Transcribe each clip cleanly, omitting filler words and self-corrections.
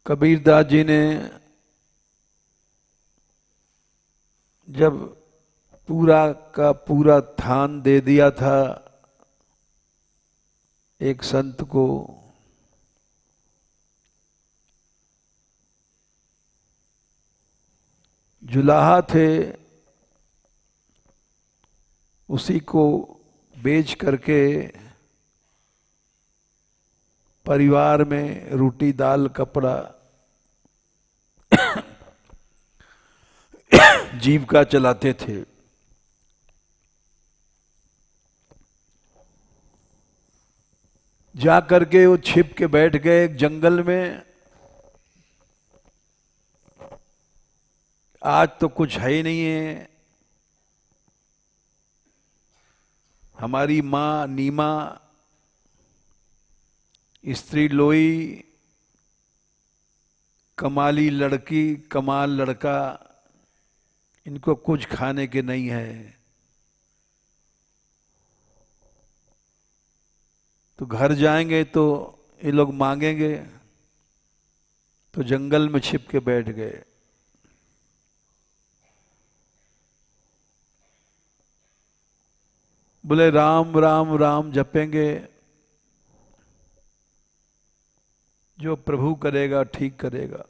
कबीरदास जी ने जब पूरा का पूरा थान दे दिया था एक संत को, जुलाहा थे, उसी को बेच करके परिवार में रोटी दाल कपड़ा जीविका चलाते थे। जा करके वो छिप के बैठ गए एक जंगल में। आज तो कुछ है ही नहीं है। हमारी माँ नीमा, स्त्री लोई, कमाली लड़की, कमाल लड़का, इनको कुछ खाने के नहीं है। तो घर जाएंगे तो ये लोग मांगेंगे, तो जंगल में छिप के बैठ गए। बोले राम राम राम जपेंगे, जो प्रभु करेगा ठीक करेगा।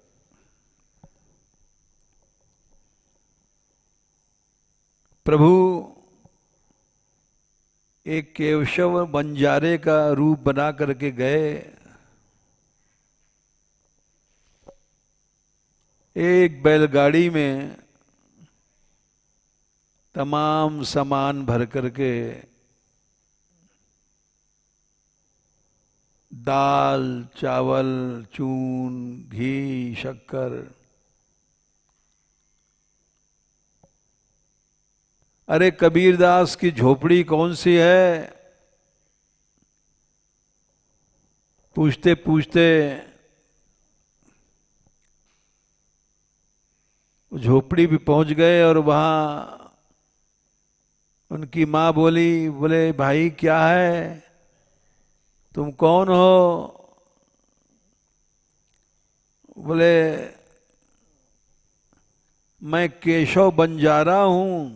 प्रभु एक केशव बंजारे का रूप बना करके गए। एक बैलगाड़ी में तमाम सामान भर करके, दाल चावल चून घी शक्कर, अरे कबीरदास की झोपड़ी कौन सी है, पूछते पूछते झोपड़ी भी पहुंच गए। और वहां उनकी माँ बोली, बोले भाई क्या है, तुम कौन हो? बोले मैं केशव बंजारा हूं,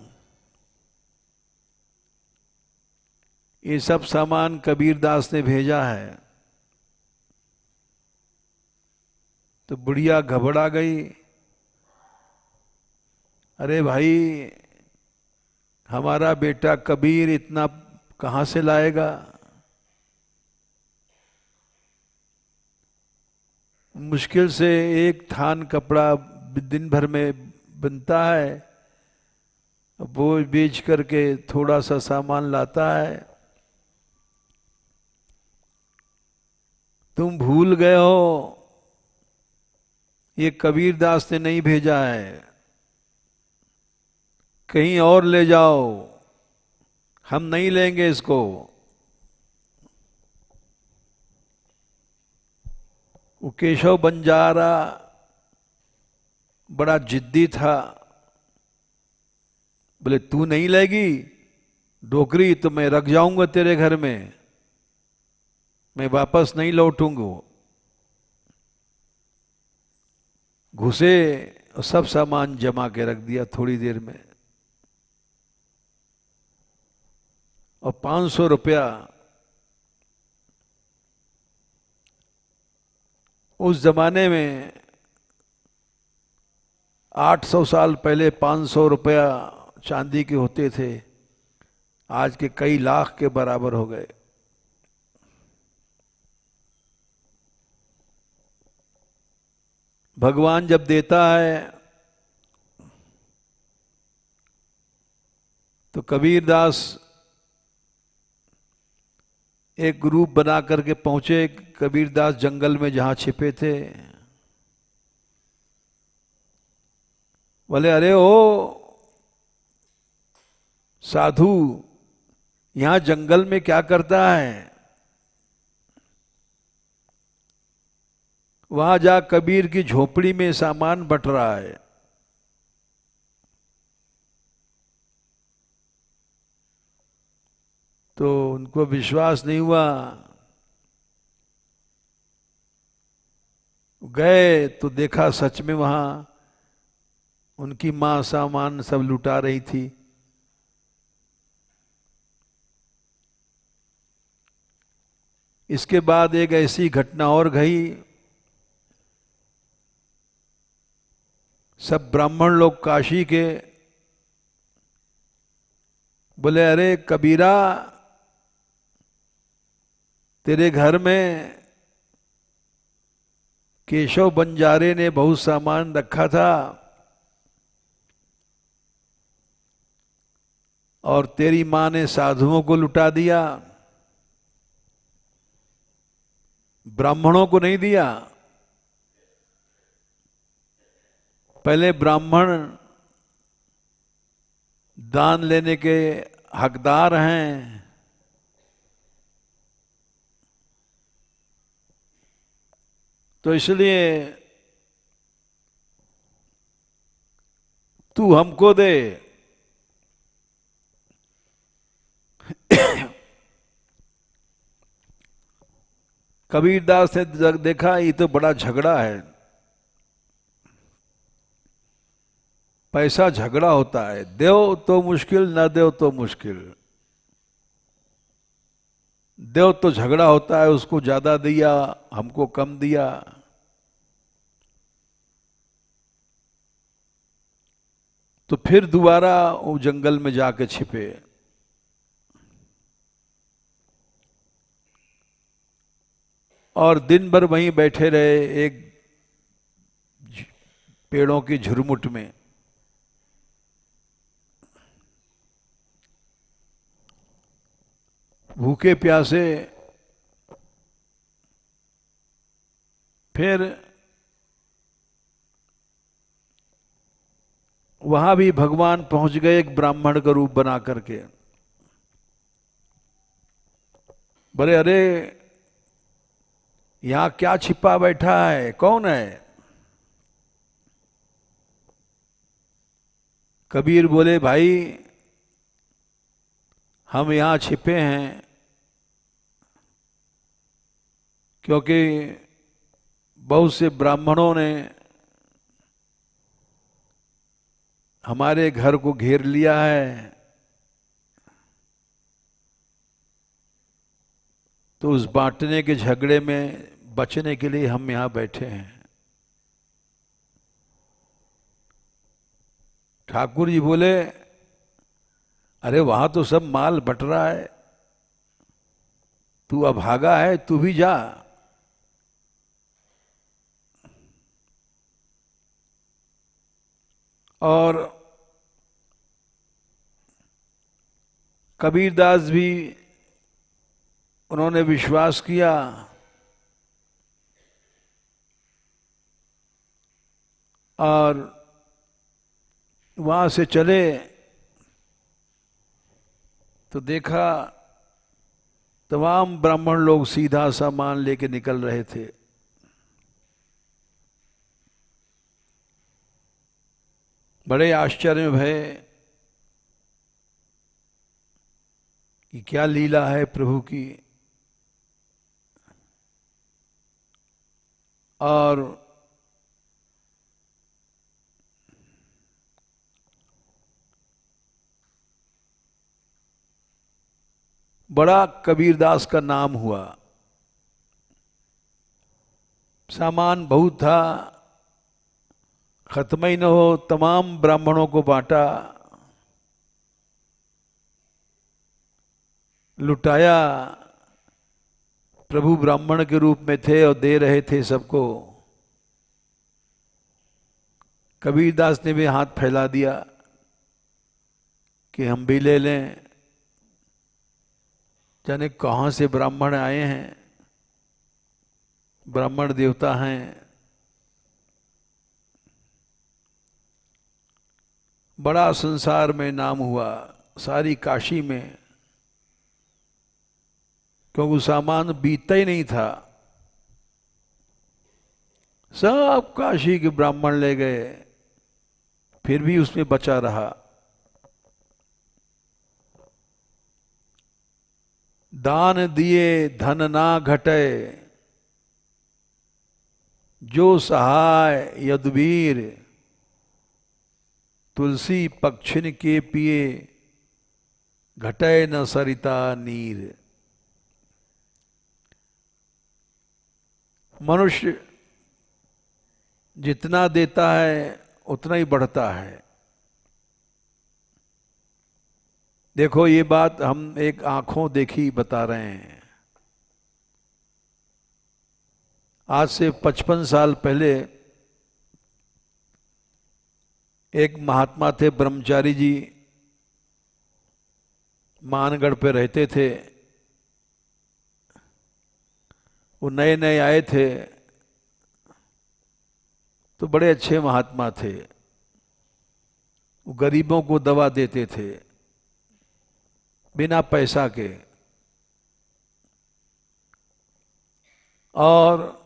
ये सब सामान कबीरदास ने भेजा है। तो बुढ़िया घबरा गई, अरे भाई हमारा बेटा कबीर इतना कहां से लाएगा? मुश्किल से एक थान कपड़ा दिन भर में बनता है, वो बेच करके थोड़ा सा सामान लाता है। तुम भूल गए हो, ये कबीरदास ने नहीं भेजा है, कहीं और ले जाओ, हम नहीं लेंगे इसको। वो केशव बंजारा बड़ा जिद्दी था। बोले तू नहीं लेगी डोकरी तो मैं रख जाऊंगा तेरे घर में, मैं वापस नहीं लौटूंगा। घुसे और सब सामान जमा के रख दिया थोड़ी देर में। और 500 रुपया उस जमाने में, 800 साल पहले 500 रुपया चांदी के होते थे, आज के कई लाख के बराबर हो गए। भगवान जब देता है तो कबीरदास एक ग्रुप बना करके पहुंचे कबीरदास जंगल में जहां छिपे थे। बोले अरे ओ साधु, यहां जंगल में क्या करता है? वहां जा कबीर की झोपड़ी में सामान बट रहा है। तो उनको विश्वास नहीं हुआ। गए तो देखा सच में वहां उनकी मां सामान सब लुटा रही थी। इसके बाद एक ऐसी घटना और घटी। सब ब्राह्मण लोग काशी के बोले, अरे कबीरा, तेरे घर में केशव बंजारे ने बहुत सामान रखा था और तेरी मां ने साधुओं को लुटा दिया, ब्राह्मणों को नहीं दिया। पहले ब्राह्मण दान लेने के हकदार हैं, तो इसलिए तू हमको दे। कबीरदास ने देखा ये तो बड़ा झगड़ा है, पैसा झगड़ा होता है, दो तो मुश्किल, ना दो तो मुश्किल। दो तो झगड़ा होता है, उसको ज्यादा दिया, हमको कम दिया। तो फिर दोबारा वो जंगल में जाके छिपे। और दिन भर वहीं बैठे रहे एक पेड़ों की झुरमुट में। भूखे प्यासे। फिर वहां भी भगवान पहुंच गए एक ब्राह्मण का रूप बना करके। बोले, अरे यहां क्या छिपा बैठा है, कौन है? कबीर बोले, भाई हम यहां छिपे हैं क्योंकि बहुत से ब्राह्मणों ने हमारे घर को घेर लिया है, तो उस बांटने के झगड़े में बचने के लिए हम यहां बैठे हैं। ठाकुर जी बोले, अरे वहां तो सब माल बट रहा है, तू अभागा है, तू भी जा। और कबीरदास भी उन्होंने विश्वास किया और वहां से चले तो देखा तमाम ब्राह्मण लोग सीधा सामान लेके निकल रहे थे। बड़े आश्चर्य में भये कि क्या लीला है प्रभु की। और बड़ा कबीरदास का नाम हुआ। सामान बहुत था, खत्म ही न हो, तमाम ब्राह्मणों को बांटा, लुटाया। प्रभु ब्राह्मण के रूप में थे और दे रहे थे सबको। कबीरदास ने भी हाथ फैला दिया कि हम भी ले लें। जाने कहां से ब्राह्मण आए हैं, ब्राह्मण देवता हैं। बड़ा संसार में नाम हुआ, सारी काशी में, क्योंकि सामान बीतता ही नहीं था। सब काशी के ब्राह्मण ले गए, फिर भी उसमें बचा रहा। दान दिए धन ना घटे, जो सहाय यदुवीर, तुलसी पक्षिन के पिए, घटय न सरिता नीर। मनुष्य जितना देता है उतना ही बढ़ता है। देखो ये बात हम एक आंखों देखी बता रहे हैं। आज से 55 साल पहले एक महात्मा थे, ब्रह्मचारी जी, मानगढ़ पे रहते थे। वो नए नए आए थे तो बड़े अच्छे महात्मा थे। वो गरीबों को दवा देते थे बिना पैसा के, और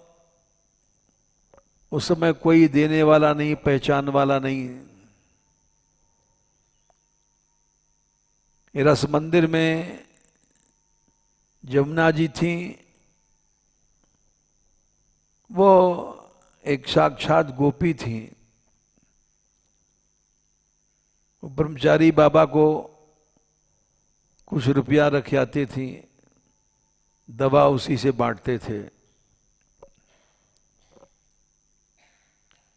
उस समय कोई देने वाला नहीं, पहचान वाला नहीं। रस मंदिर में जमुना जी थी, वो एक साक्षात गोपी थी। ब्रह्मचारी बाबा को कुछ रुपया रख आती थी, दवा उसी से बांटते थे।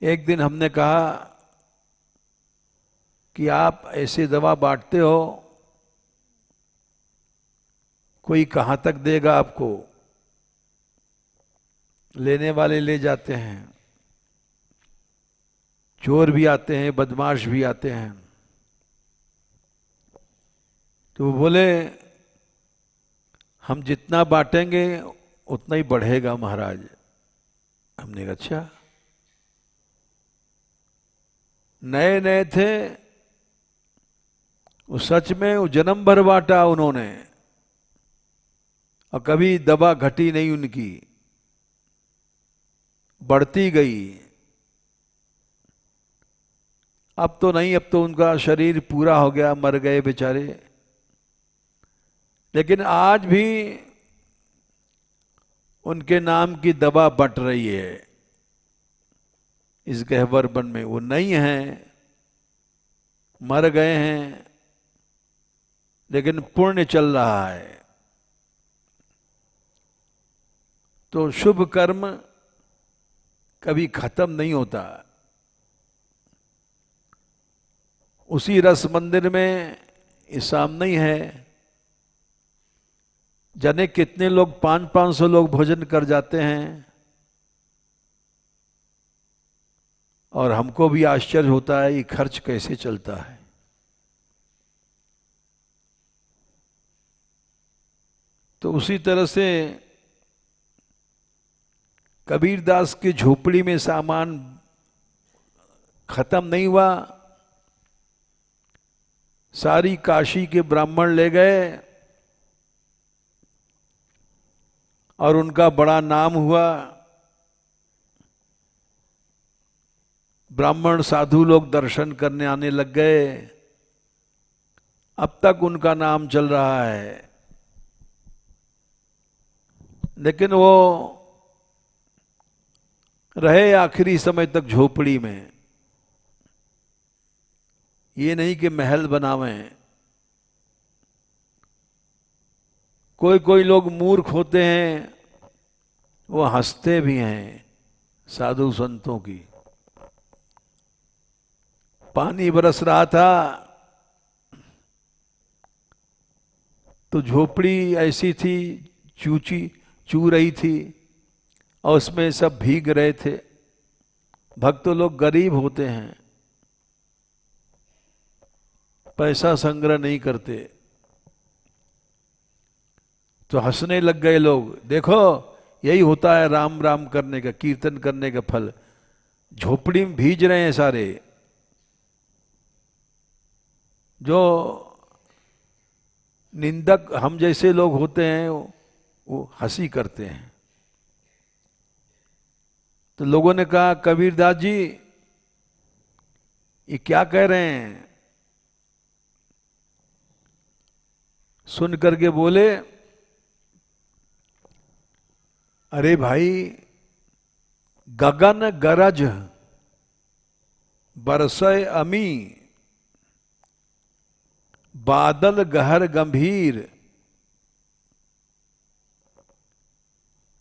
एक दिन हमने कहा कि आप ऐसे दवा बांटते हो, कोई कहाँ तक देगा आपको? लेने वाले ले जाते हैं, चोर भी आते हैं, बदमाश भी आते हैं। तो वो बोले हम जितना बांटेंगे उतना ही बढ़ेगा महाराज। हमने कहा अच्छा। नए नए थे, वो सच में वो जन्म भर बांटा उन्होंने, और कभी दवा घटी नहीं उनकी, बढ़ती गई। अब तो नहीं, अब तो उनका शरीर पूरा हो गया, मर गए बेचारे। लेकिन आज भी उनके नाम की दवा बट रही है इस गहवर वन में। वो नहीं हैं, मर गए हैं, लेकिन पुण्य चल रहा है। तो शुभ कर्म कभी खत्म नहीं होता। उसी रस मंदिर में इस सामने ही है, जाने कितने लोग, 500-500 लोग भोजन कर जाते हैं। और हमको भी आश्चर्य होता है ये खर्च कैसे चलता है। तो उसी तरह से कबीरदास की झोपड़ी में सामान खत्म नहीं हुआ, सारी काशी के ब्राह्मण ले गए और उनका बड़ा नाम हुआ। ब्राह्मण साधु लोग दर्शन करने आने लग गए। अब तक उनका नाम चल रहा है। लेकिन वो रहे आखिरी समय तक झोपड़ी में। ये नहीं कि महल बनावें। कोई कोई लोग मूर्ख होते हैं, वो हंसते भी हैं साधु संतों की। पानी बरस रहा था तो झोपड़ी ऐसी थी, चू रही थी, और उसमें सब भीग रहे थे। भक्त लोग गरीब होते हैं, पैसा संग्रह नहीं करते। तो हंसने लग गए लोग। देखो यही होता है राम राम करने का, कीर्तन करने का फल। झोपड़ी में भीज रहे हैं सारे। जो निंदक हम जैसे लोग होते हैं वो हंसी करते हैं। तो लोगों ने कहा कबीरदास जी ये क्या कह रहे हैं? सुन करके बोले अरे भाई गगन गरज बरसय अमी, बादल गहर गंभीर।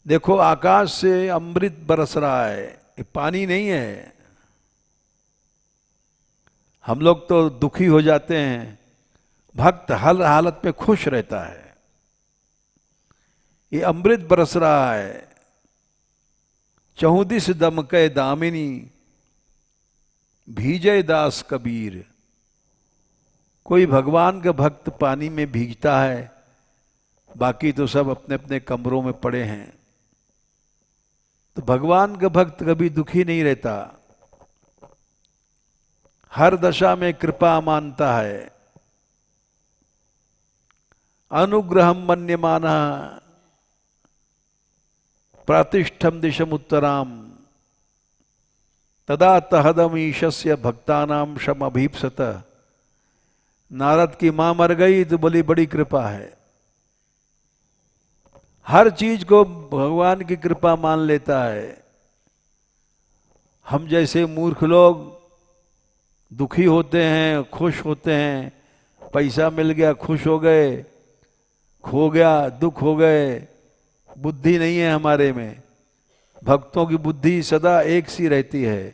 देखो आकाश से अमृत बरस रहा है, ये पानी नहीं है। हम लोग तो दुखी हो जाते हैं, भक्त हर हालत में खुश रहता है। ये अमृत बरस रहा है। चहुदिस दमके दामिनी, भीजे दास कबीर। कोई भगवान का भक्त पानी में भीगता है, बाकी तो सब अपने अपने कमरों में पड़े हैं। तो भगवान का भक्त कभी दुखी नहीं रहता, हर दशा में कृपा मानता है। अनुग्रहम मन्यमाना प्रातिष्ठम दिशम उत्तराम, तदा तहदम ईशस्य भक्तानाम शम अभीप्सत। नारद की मां मर गई तो बोली बड़ी कृपा है। हर चीज को भगवान की कृपा मान लेता है। हम जैसे मूर्ख लोग दुखी होते हैं, खुश होते हैं। पैसा मिल गया खुश हो गए, खो गया दुख हो गए। बुद्धि नहीं है हमारे में। भक्तों की बुद्धि सदा एक सी रहती है।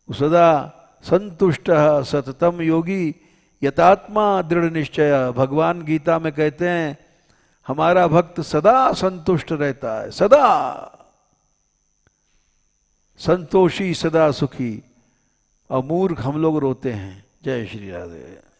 सदा संतुष्ट सततम योगी यतात्मा दृढ़ निश्चय। भगवान गीता में कहते हैं हमारा भक्त सदा संतुष्ट रहता है, सदा संतोषी, सदा सुखी। और मूर्ख हम लोग रोते हैं। जय श्री राधे।